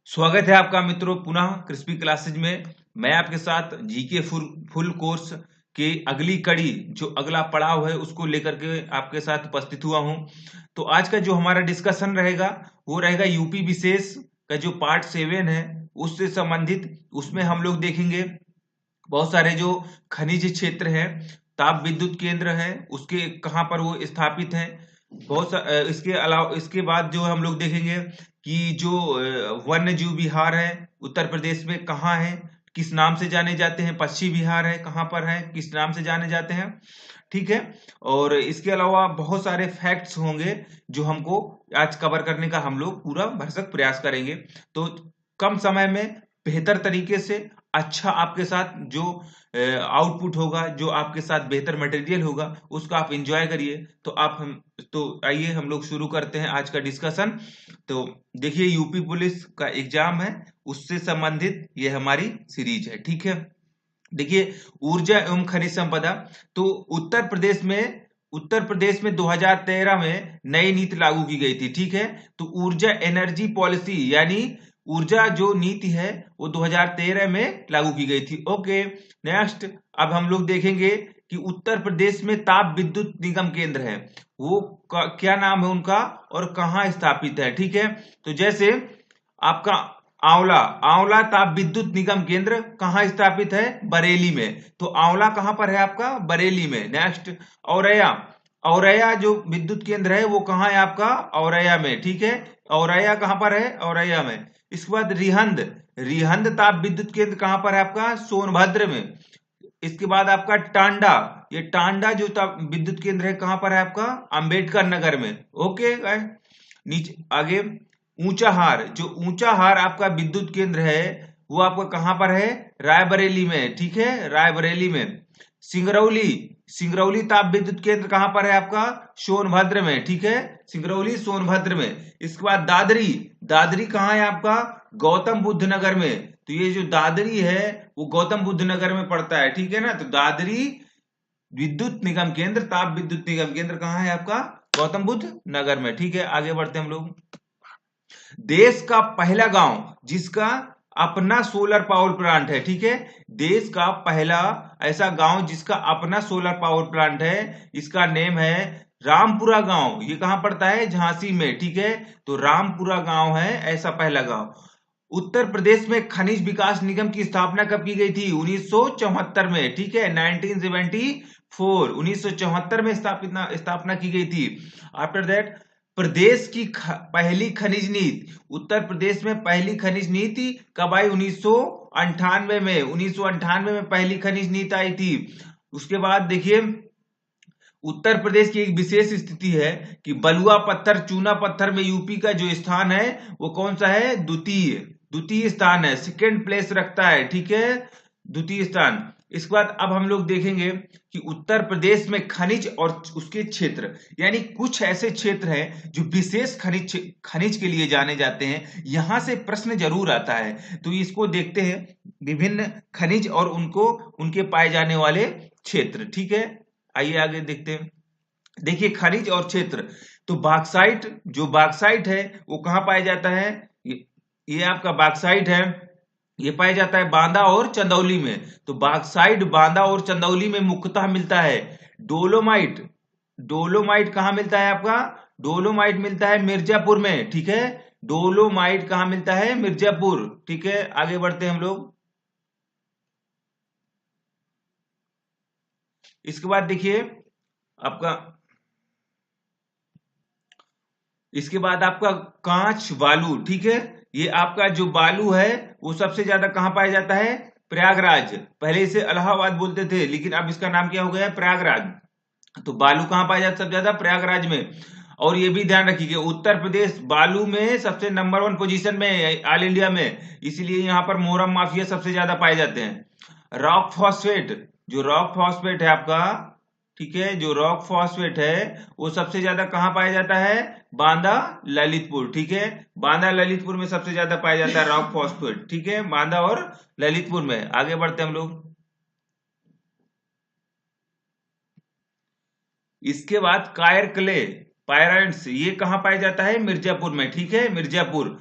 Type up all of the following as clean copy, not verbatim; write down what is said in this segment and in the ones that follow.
स्वागत है आपका मित्रों पुनः क्रिस्पी क्लासेज में। मैं आपके साथ जीके फुल कोर्स के अगली कड़ी जो अगला पड़ाव है उसको लेकर के आपके साथ उपस्थित हुआ हूं। तो आज का जो हमारा डिस्कशन रहेगा वो रहेगा यूपी विशेष का जो पार्ट 7 है उससे संबंधित। उसमें हम लोग देखेंगे बहुत सारे जो खनिज क्षेत्र हैं, ताप विद्युत केंद्र है उसके कहाँ पर वो स्थापित है। इसके अलावा इसके बाद जो हम लोग देखेंगे कि जो वन्य जीव विहार है उत्तर प्रदेश में कहाँ है, किस नाम से जाने जाते हैं। पश्चिमी विहार है कहाँ पर है, किस नाम से जाने जाते हैं। ठीक है। और इसके अलावा बहुत सारे फैक्ट्स होंगे जो हमको आज कवर करने का हम लोग पूरा भरसक प्रयास करेंगे। तो कम समय में बेहतर तरीके से अच्छा आपके साथ जो आउटपुट होगा, जो आपके साथ बेहतर मटेरियल होगा उसका आप एंजॉय करिए। तो आइए हम लोग शुरू करते हैं आज का डिस्कशन। तो देखिए यूपी पुलिस का एग्जाम है उससे संबंधित ये हमारी सीरीज है। ठीक है। देखिए ऊर्जा एवं खनिज संपदा। तो उत्तर प्रदेश में 2013 में नई नीति लागू की गई थी। ठीक है। तो ऊर्जा एनर्जी पॉलिसी यानी ऊर्जा जो नीति है वो 2013 में लागू की गई थी। ओके। नेक्स्ट अब हम लोग देखेंगे कि उत्तर प्रदेश में ताप विद्युत निगम केंद्र है वो क्या नाम है उनका और कहाँ स्थापित है। ठीक है। तो जैसे आपका आंवला आंवला ताप विद्युत निगम केंद्र कहाँ स्थापित है, बरेली में। तो आंवला कहाँ पर है आपका, बरेली में। नेक्स्ट औरैया औरैया जो विद्युत केंद्र है वो कहाँ है आपका, औरैया में। ठीक है। औरैया कहाँ पर है, औरैया में। इसके बाद रिहंद रिहंद ताप विद्युत केंद्र कहाँ पर है आपका, सोनभद्र में। इसके बाद आपका टांडा, ये टांडा जो ताप विद्युत केंद्र है कहाँ पर है आपका, अंबेडकर नगर में। ओके। नीचे आगे ऊंचाहार, जो ऊंचाहार आपका विद्युत केंद्र है वो आपका कहां पर है, रायबरेली में। ठीक है, रायबरेली में। सिंगरौली सिंगरौली ताप विद्युत केंद्र कहां पर है आपका, सोनभद्र में। ठीक है, सिंगरौली सोनभद्र में। इसके बाद दादरी दादरी कहाँ है आपका, गौतम बुद्ध नगर में। तो ये जो दादरी है वो गौतम बुद्ध नगर में पड़ता है। ठीक है ना। तो दादरी विद्युत निगम केंद्र, ताप विद्युत निगम केंद्र कहाँ है आपका, गौतम बुद्ध नगर में। ठीक है, आगे बढ़ते हैं हम लोग। देश का पहला गांव जिसका अपना सोलर पावर प्लांट है। ठीक है, देश का पहला ऐसा गांव जिसका अपना सोलर पावर प्लांट है, इसका नेम है रामपुरा गांव। ये कहां पड़ता है, झांसी में। ठीक है, तो रामपुरा गांव है ऐसा पहला गांव। उत्तर प्रदेश में खनिज विकास निगम की स्थापना कब की गई थी, 1974 में। ठीक है, 1974 1974 में स्थापना की गई थी। आफ्टर दैट प्रदेश की पहली खनिज नीति, उत्तर प्रदेश में पहली खनिज नीति कब आई, 1998 में। 1998 में पहली खनिज नीति आई थी। उसके बाद देखिए उत्तर प्रदेश की एक विशेष स्थिति है कि बलुआ पत्थर चूना पत्थर में यूपी का जो स्थान है वो कौन सा है, द्वितीय द्वितीय स्थान है, सेकेंड प्लेस रखता है। ठीक है, द्वितीय स्थान। इसके बाद अब हम लोग देखेंगे कि उत्तर प्रदेश में खनिज और उसके क्षेत्र यानी कुछ ऐसे क्षेत्र हैं जो विशेष खनिज के लिए जाने जाते हैं। यहां से प्रश्न जरूर आता है, तो इसको देखते हैं विभिन्न खनिज और उनके पाए जाने वाले क्षेत्र। ठीक है, आइए आगे देखते हैं। देखिए खनिज और क्षेत्र, तो बाक्साइट, जो बाक्साइट है वो कहां पाया जाता है, ये आपका बाक्साइट है, ये पाया जाता है बांदा और चंदौली में। तो बाक्साइट बांदा और चंदौली में मुख्यतः मिलता है। डोलोमाइट डोलोमाइट कहां मिलता है आपका, डोलोमाइट मिलता है मिर्जापुर में। ठीक है, डोलोमाइट कहां मिलता है, मिर्जापुर। ठीक है, आगे बढ़ते हैं हम लोग। इसके बाद देखिए आपका इसके बाद आपका कांच बालू। ठीक है, ये आपका जो बालू है वो सबसे ज्यादा कहां पाया जाता है, प्रयागराज। पहले इसे इलाहाबाद बोलते थे लेकिन अब इसका नाम क्या हो गया है, प्रयागराज। तो बालू कहां पाया जाता है सबसे ज्यादा, प्रयागराज में। और ये भी ध्यान रखिएगा उत्तर प्रदेश बालू में सबसे नंबर 1 पोजीशन में है ऑल इंडिया में, इसीलिए यहाँ पर मोहरम माफिया सबसे ज्यादा पाए जाते हैं। रॉक फॉस्फेट, जो रॉक फॉस्फेट है आपका, ठीक है, जो रॉक फॉस्फेट है वो सबसे ज्यादा कहां पाया जाता है, बांदा ललितपुर। ठीक है, बांदा ललितपुर में सबसे ज्यादा पाया जाता है रॉक फॉस्फेट। ठीक है, बांदा और ललितपुर में। आगे बढ़ते हैं हम लोग। इसके बाद कायर क्ले पायराइड्स, ये कहां पाया जाता है, मिर्जापुर में। ठीक है, मिर्जापुर।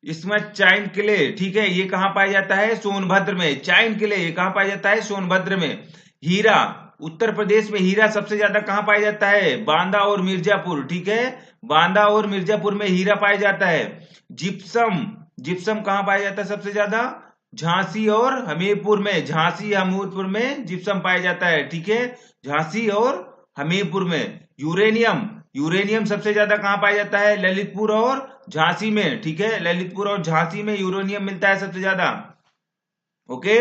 इसमें चाइन किले, ठीक है, ये कहां पाया जाता है? सोनभद्र में। चाइन किले ये कहां पाया जाता है? सोनभद्र में। हीरा, उत्तर प्रदेश में हीरा सबसे ज्यादा कहां पाया जाता है? बांदा और मिर्जापुर, ठीक है, बांदा और मिर्जापुर में हीरा पाया जाता है। जिप्सम, जिप्सम कहां पाया जाता है सबसे ज्यादा? झांसी और हमीरपुर में। झांसी हमीरपुर में जिप्सम पाया जाता है, ठीक है, झांसी और हमीरपुर में। यूरेनियम, यूरेनियम सबसे ज्यादा कहां पाया जाता है? ललितपुर और झांसी में, ठीक है, ललितपुर और झांसी में यूरेनियम मिलता है सबसे ज्यादा। ओके,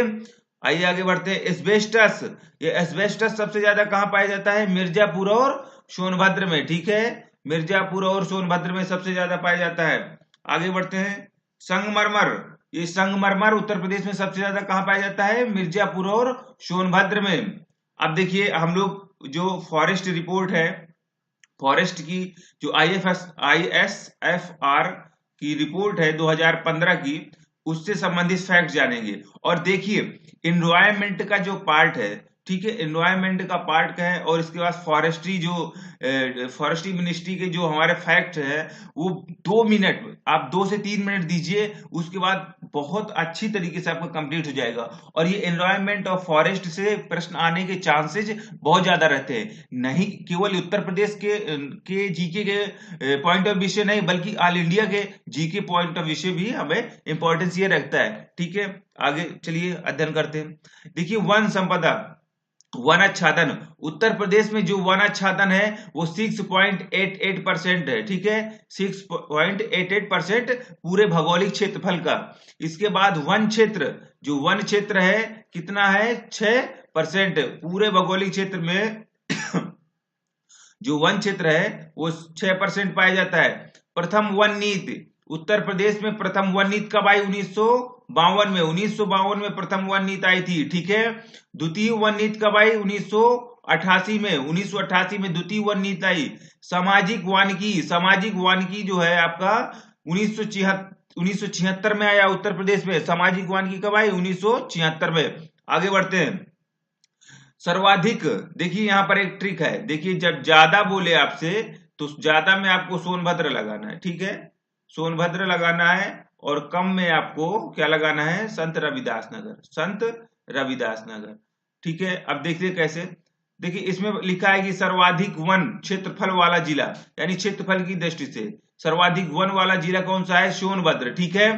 आइए आगे बढ़ते हैं। एस्बेस्टस, ये एस्बेस्टस सबसे ज्यादा कहां पाया जाता है? मिर्जापुर और सोनभद्र में, ठीक है, मिर्जापुर और सोनभद्र में सबसे ज्यादा पाया जाता है। आगे बढ़ते हैं। संगमरमर, ये संगमरमर उत्तर प्रदेश में सबसे ज्यादा कहां पाया जाता है? मिर्जापुर और सोनभद्र में। अब देखिए हम लोग जो फॉरेस्ट रिपोर्ट है, फॉरेस्ट की जो ISFR की रिपोर्ट है 2015 की, उससे संबंधित फैक्ट जानेंगे। और देखिए एनवायरमेंट का जो पार्ट है, ठीक है, एनवायरमेंट का पार्ट का है, और इसके बाद फॉरेस्ट्री जो फॉरेस्ट्री मिनिस्ट्री के जो हमारे फैक्ट है वो 2 मिनट, आप 2 से 3 मिनट दीजिए, उसके बाद बहुत अच्छी तरीके से आपका कंप्लीट हो जाएगा। और ये एनवायरमेंट और फॉरेस्ट से प्रश्न आने के चांसेज बहुत ज्यादा रहते हैं, नहीं केवल उत्तर प्रदेश के जीके के पॉइंट ऑफ व्यू से नहीं, बल्कि ऑल इंडिया के जीके पॉइंट ऑफ व्यू से भी हमें इंपॉर्टेंस ये रखता है, ठीक है। आगे चलिए अध्ययन करते हैं। देखिए वन संपदा, वन आच्छादन, उत्तर प्रदेश में जो वन आच्छादन है वो 6.88% है, ठीक है, 6.88% पूरे भौगोलिक क्षेत्रफल का। इसके बाद वन क्षेत्र, जो वन क्षेत्र है कितना है? 6% पूरे भौगोलिक क्षेत्र में जो वन क्षेत्र है वो 6% पाया जाता है। प्रथम वन नीति, उत्तर प्रदेश में प्रथम वन नीति कब आई? 1952 में, 1952 में प्रथम वन नीति आई थी, ठीक है। द्वितीय वन नीति कब आई? 1988 में, 1988 में द्वितीय वन नीति आई। सामाजिक वानिकी, सामाजिक वानिकी जो है आपका 1976 में आया उत्तर प्रदेश में। सामाजिक वानिकी कब आई? 1976 में। आगे बढ़ते हैं। सर्वाधिक, देखिए यहां पर एक ट्रिक है, देखिए जब ज्यादा बोले आपसे तो ज्यादा में आपको सोनभद्र लगाना है, ठीक है, सोनभद्र लगाना है, और कम में आपको क्या लगाना है? संत रविदास नगर, संत रविदास नगर, ठीक है। अब देखिए कैसे, देखिए इसमें लिखा है कि सर्वाधिक वन क्षेत्रफल वाला जिला, यानी क्षेत्रफल की दृष्टि से सर्वाधिक वन वाला जिला कौन सा है? सोनभद्र, ठीक है।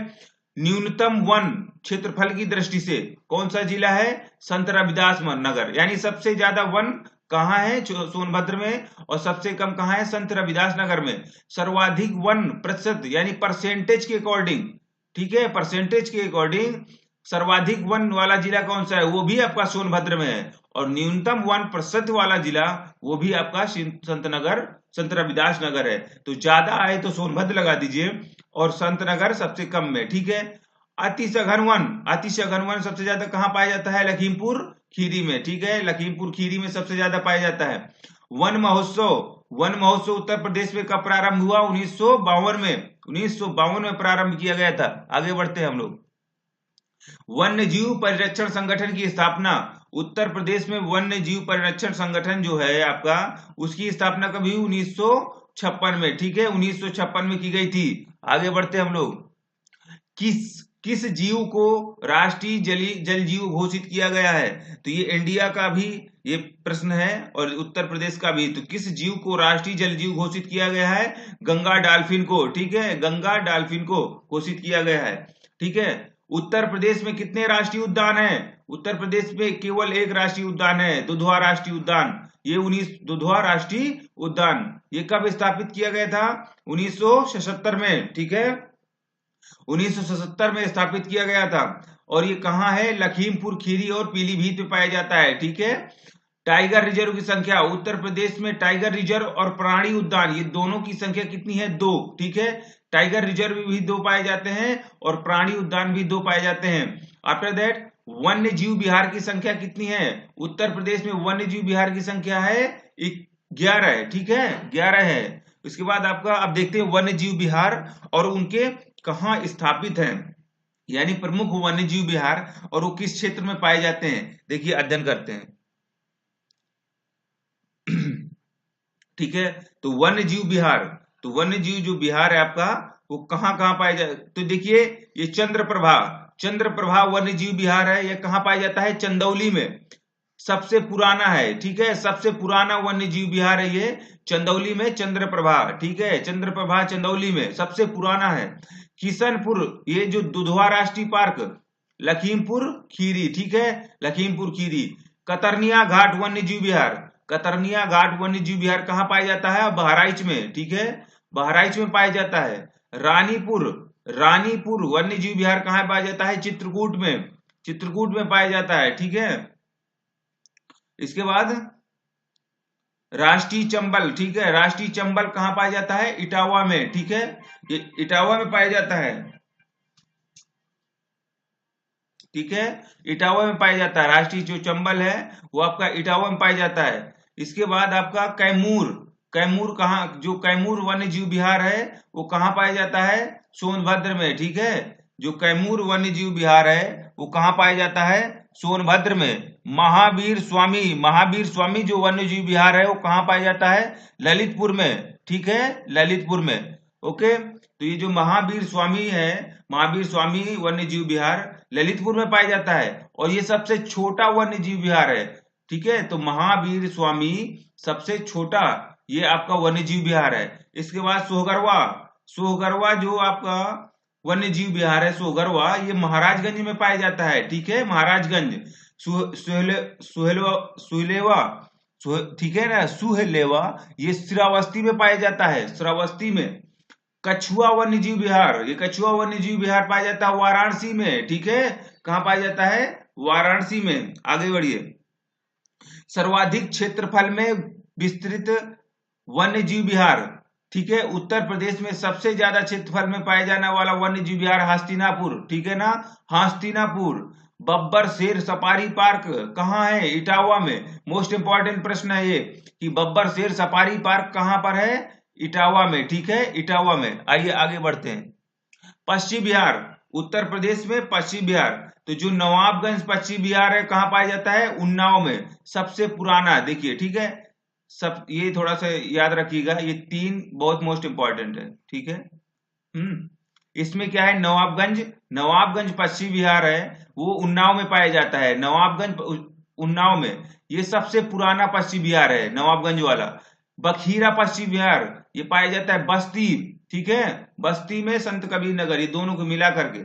न्यूनतम वन क्षेत्रफल की दृष्टि से कौन सा जिला है? संत रविदास नगर, यानी सबसे ज्यादा वन कहां है? सोनभद्र में, और सबसे कम कहां है? संत रविदास नगर में। सर्वाधिक वन प्रतिशत यानी परसेंटेज के अकॉर्डिंग, ठीक है, परसेंटेज के अकॉर्डिंग सर्वाधिक वन वाला जिला कौन सा है? वो भी आपका सोनभद्र में है। और न्यूनतम वन प्रतिशत वाला जिला वो भी आपका संत नगर, संत रविदास नगर है। तो ज्यादा आए तो सोनभद्र लगा दीजिए, और संत नगर सबसे कम में, ठीक है। अति सघन वन, अति सघन वन सबसे ज्यादा कहां पाया जाता है? लखीमपुर खीरी में, ठीक है, लखीमपुर खीरी में सबसे ज्यादा पाया जाता है। वन महोत्सव, वन महोत्सव उत्तर प्रदेश में कब प्रारंभ हुआ? 1952 में, 1952 में प्रारंभ किया गया था। आगे बढ़ते हैं हम लोग। वन्य जीव परिरक्षण संगठन की स्थापना, उत्तर प्रदेश में वन्य जीव परिरक्षण संगठन जो है आपका, उसकी स्थापना कभी? 1956 में, ठीक है, 1956 में की गई थी। आगे बढ़ते हम लोग। किस जीव को राष्ट्रीय जल जीव घोषित किया गया है? तो ये इंडिया का भी ये प्रश्न है, और उत्तर प्रदेश का भी। तो किस जीव को राष्ट्रीय जल जीव घोषित किया गया है? गंगा डॉल्फिन को, ठीक है, गंगा डॉल्फिन को घोषित किया गया है, ठीक है। उत्तर प्रदेश में कितने राष्ट्रीय उद्यान हैं? उत्तर प्रदेश में केवल एक राष्ट्रीय उद्यान है, दुधवा राष्ट्रीय उद्यान। ये दुधवा राष्ट्रीय उद्यान ये कब स्थापित किया गया था? 1977 में, ठीक है, 1977 में स्थापित किया गया था। और ये कहां है? लखीमपुर खीरी और पीलीभीत में पाया जाता है, ठीक है। टाइगर रिजर्व की संख्या, उत्तर प्रदेश में टाइगर रिजर्व और प्राणी उद्यान ये दोनों की संख्या कितनी है? 2, ठीक है। टाइगर रिजर्व भी 2 पाए जाते हैं, और प्राणी उद्यान भी 2 पाए जाते हैं। आफ्टर दैट वन्य जीव विहार की संख्या कितनी है? उत्तर प्रदेश में वन्य जीव विहार की संख्या है 11 है, ठीक है, 11 है। उसके बाद आपका अब देखते हैं वन्य जीव विहार और उनके कहां स्थापित हैं, यानी प्रमुख वन्य जीव विहार, और वो किस क्षेत्र में पाए जाते हैं। देखिए अध्ययन करते हैं। ठीक है, तो वन्य जीव विहार, तो वन्य जीव जो विहार है आपका वो कहाँ कहाँ पाया जाए, तो देखिए ये चंद्रप्रभा वन्य जीव विहार है, ये कहाँ पाया जाता है, चंदौली में, सबसे पुराना है, ठीक है, सबसे पुराना वन्य जीव विहार है ये चंदौली में, चंद्रप्रभा, ठीक है, चंद्रप्रभा चंदौली में सबसे पुराना है। किशनपुर, ये जो दुधवा राष्ट्रीय पार्क, लखीमपुर खीरी, ठीक है, लखीमपुर खीरी। कतरनिया घाट वन्य जीव विहार, कतरनिया घाट वन्य जीव विहार कहाँ पाया जाता है, बहराइच में, ठीक है, बहराइच में पाया जाता है। रानीपुर, रानीपुर वन्य जीव विहार कहाँ पाया जाता है, चित्रकूट में, चित्रकूट में पाया जाता है, ठीक है। इसके बाद राष्ट्रीय चंबल, ठीक है, राष्ट्रीय चंबल कहाँ पाया जाता है, इटावा में, ठीक है, ये इटावा में पाया जाता है, ठीक है, इटावा में पाया जाता है। राष्ट्रीय जो चंबल है वो आपका इटावा में पाया जाता है। इसके बाद आपका कैमूर, कैमूर कहाँ, जो कैमूर वन्य जीव विहार है वो कहाँ पाया जाता है, सोनभद्र में, ठीक है, जो कैमूर वन्य जीव विहार है वो कहाँ पाया जाता है, सोनभद्र में। महावीर स्वामी, महावीर स्वामी जो वन्य जीव विहार है वो कहाँ पाया जाता है, ललितपुर में, ठीक है, ललितपुर में। ओके, तो ये जो महावीर स्वामी है, महावीर स्वामी वन्य जीव विहार ललितपुर में पाया जाता है, और ये सबसे छोटा वन्य जीव विहार है, ठीक है, तो महावीर स्वामी सबसे छोटा ये आपका वन्य जीव विहार है। इसके बाद सोहगरवा, सोहगरवा जो आपका वन्य जीव विहार है सोहगरवा, ये महाराजगंज में पाया जाता है, ठीक है, महाराजगंज। सुहेलेवा, ठीक है ना, सुहेलेवा ये श्रावस्ती में पाया जाता है, श्रावस्ती में। कछुआ वन्य जीव विहार, ये कछुआ वन्य जीव विहार पाया जाता है वाराणसी में, ठीक है, कहाँ पाया जाता है, वाराणसी में। आगे बढ़िए, सर्वाधिक क्षेत्रफल में विस्तृत वन्य जीव विहार, ठीक है, उत्तर प्रदेश में सबसे ज्यादा क्षेत्रफल में पाया जाने वाला वन्य जीव विहार हस्तिनापुर, ठीक है ना, हस्तिनापुर। बब्बर शेर सफारी पार्क कहाँ है, इटावा में। मोस्ट इंपॉर्टेंट प्रश्न है ये कि बब्बर शेर सफारी पार्क कहाँ पर है, इटावा में, ठीक है, इटावा में। आइए आगे बढ़ते हैं। पश्चिम बिहार, उत्तर प्रदेश में पश्चिम बिहार, तो जो नवाबगंज पश्चिम बिहार है कहाँ पाया जाता है, उन्नाव में, सबसे पुराना, देखिए, ठीक है, सब ये थोड़ा सा याद रखिएगा, ये तीन बहुत मोस्ट इंपॉर्टेंट है, ठीक है। इसमें क्या है, नवाबगंज, नवाबगंज पश्चिम बिहार है वो उन्नाव में पाया जाता है, नवाबगंज उन्नाव में, ये सबसे पुराना पश्चिम बिहार है नवाबगंज वाला। बखीरा पश्चिम बिहार ये पाया जाता है बस्ती, ठीक है, बस्ती में संत कबीर नगर, ये दोनों को मिला करके।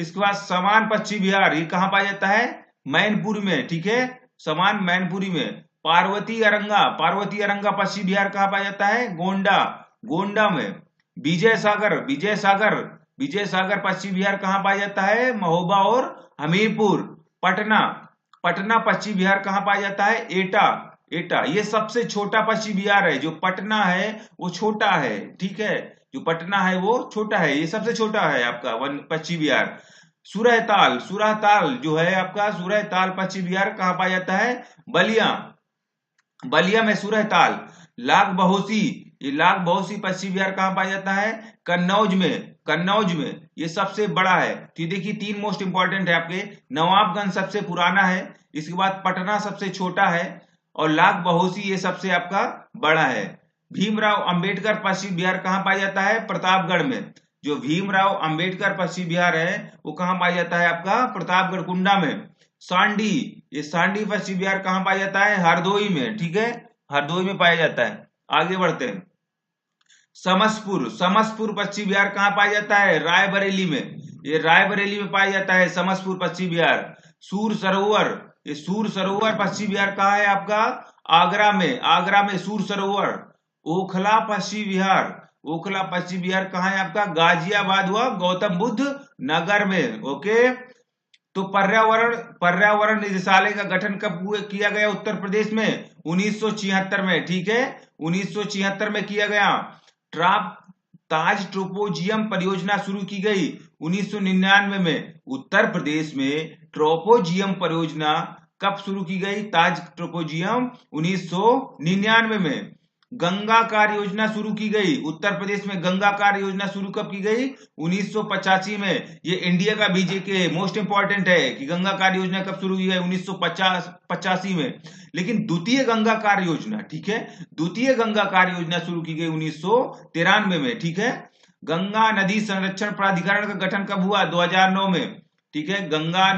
इसके बाद समान पश्चिम बिहार ये कहाँ पाया जाता है, मैनपुरी में, ठीक है, समान मैनपुरी में। पार्वती अरंगा, पार्वती अरंगा पश्चिम बिहार कहाँ पाया जाता है, गोंडा, गोंडा में। विजय सागर, विजय सागर, विजय सागर पश्चिम बिहार कहाँ पाया जाता है, महोबा और हमीरपुर। पटना, पटना पश्चिम बिहार कहाँ पाया जाता है, एटा, एटा ये सबसे छोटा पश्चिम बिहार है, जो पटना है वो छोटा है, ठीक है, जो पटना है वो छोटा है, ये सबसे छोटा है आपका पश्चिम बिहार। सुरहताल, सुरहताल जो है आपका, सुरहताल पश्चिम बिहार कहाँ पाया जाता है, बलिया, बलिया में सुरहताल। लाख बहोसी, ये लाख बहोसी पश्चिम बिहार कहाँ पाया जाता है, कन्नौज में, कन्नौज में, ये सबसे बड़ा है। तो ये देखिए तीन मोस्ट इंपॉर्टेंट है आपके, नवाबगंज सबसे पुराना है, इसके बाद पटना सबसे छोटा है, और लाख बहोसी ये सबसे आपका बड़ा है। भीमराव अंबेडकर पश्चिम बिहार कहाँ पाया जाता है, प्रतापगढ़ में। जो भीमराव अंबेडकर पश्चिम बिहार है वो कहाँ पाया जाता है आपका, प्रतापगढ़ कुंडा में। सांडी, ये सांडी पश्चिम बिहार कहाँ पाया जाता है, हरदोई में, ठीक है, हरदोई में पाया जाता है। आगे बढ़ते हैं। समसपुर, समसपुर पश्चिम बिहार कहाँ पाया जाता है, रायबरेली में, ये रायबरेली में पाया जाता है समसपुर पश्चिम बिहार। सूर सरोवर, ये सूर सरोवर पश्चिम बिहार कहाँ है आपका, आगरा में, आगरा में सूर सरोवर। ओखला पश्चिम बिहार, ओखला पश्चिम बिहार कहाँ है आपका, गाजियाबाद व गौतम बुद्ध नगर में। ओके, तो पर्यावरण, पर्यावरण निदेशालय का गठन कब किया गया उत्तर प्रदेश में, 1976 में, ठीक है, 1976 में किया गया। ताज ट्रोपोजियम परियोजना शुरू की गई 1999 में। उत्तर प्रदेश में ट्रोपोजियम परियोजना कब शुरू की गई, ताज ट्रोपोजियम 1999 में। गंगा कार्य योजना शुरू की गई उत्तर प्रदेश में, गंगा कार्य योजना शुरू कब की गई, 1985 में। ये इंडिया का बीजेके मोस्ट इंपॉर्टेंट है कि गंगा कार्य योजना कब शुरू हुई है, 1985 में। लेकिन द्वितीय गंगा कार्य योजना, ठीक है, द्वितीय गंगा कार्य योजना शुरू की गई 1993 में, ठीक है। गंगा नदी संरक्षण प्राधिकरण का गठन कब हुआ? 2009 में। ठीक है, गंगा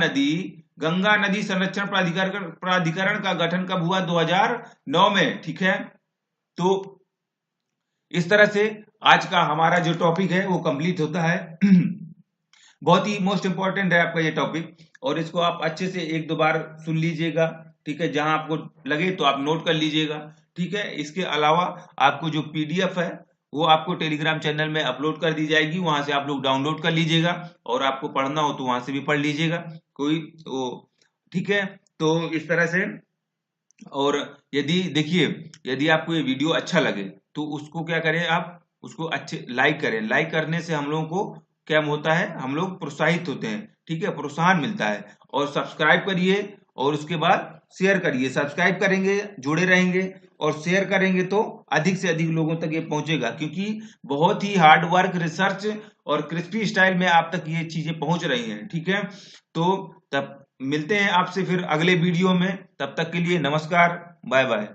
नदी संरक्षण प्राधिकरण का गठन कब हुआ? 2009 में। ठीक है, तो इस तरह से आज का हमारा जो टॉपिक है वो कंप्लीट होता है। बहुत ही मोस्ट इंपॉर्टेंट है आपका ये टॉपिक, और इसको आप अच्छे से एक दो बार सुन लीजिएगा। ठीक है, जहां आपको लगे तो आप नोट कर लीजिएगा। ठीक है, इसके अलावा आपको जो पीडीएफ है वो आपको टेलीग्राम चैनल में अपलोड कर दी जाएगी, वहां से आप लोग डाउनलोड कर लीजिएगा, और आपको पढ़ना हो तो वहां से भी पढ़ लीजिएगा कोई वो। ठीक है, तो इस तरह से। और यदि आपको ये वीडियो अच्छा लगे तो उसको क्या करें, आप उसको अच्छे लाइक करें। लाइक करने से हम लोगों को क्या होता है, हम लोग प्रोत्साहित होते हैं। ठीक है, प्रोत्साहन मिलता है। और सब्सक्राइब करिए, और उसके बाद शेयर करिए। सब्सक्राइब करेंगे, जुड़े रहेंगे, और शेयर करेंगे तो अधिक से अधिक लोगों तक ये पहुंचेगा, क्योंकि बहुत ही हार्ड वर्क, रिसर्च और क्रिस्पी स्टाइल में आप तक ये चीजें पहुंच रही हैं। ठीक है, तो तब मिलते हैं आपसे फिर अगले वीडियो में। तब तक के लिए नमस्कार, बाय बाय।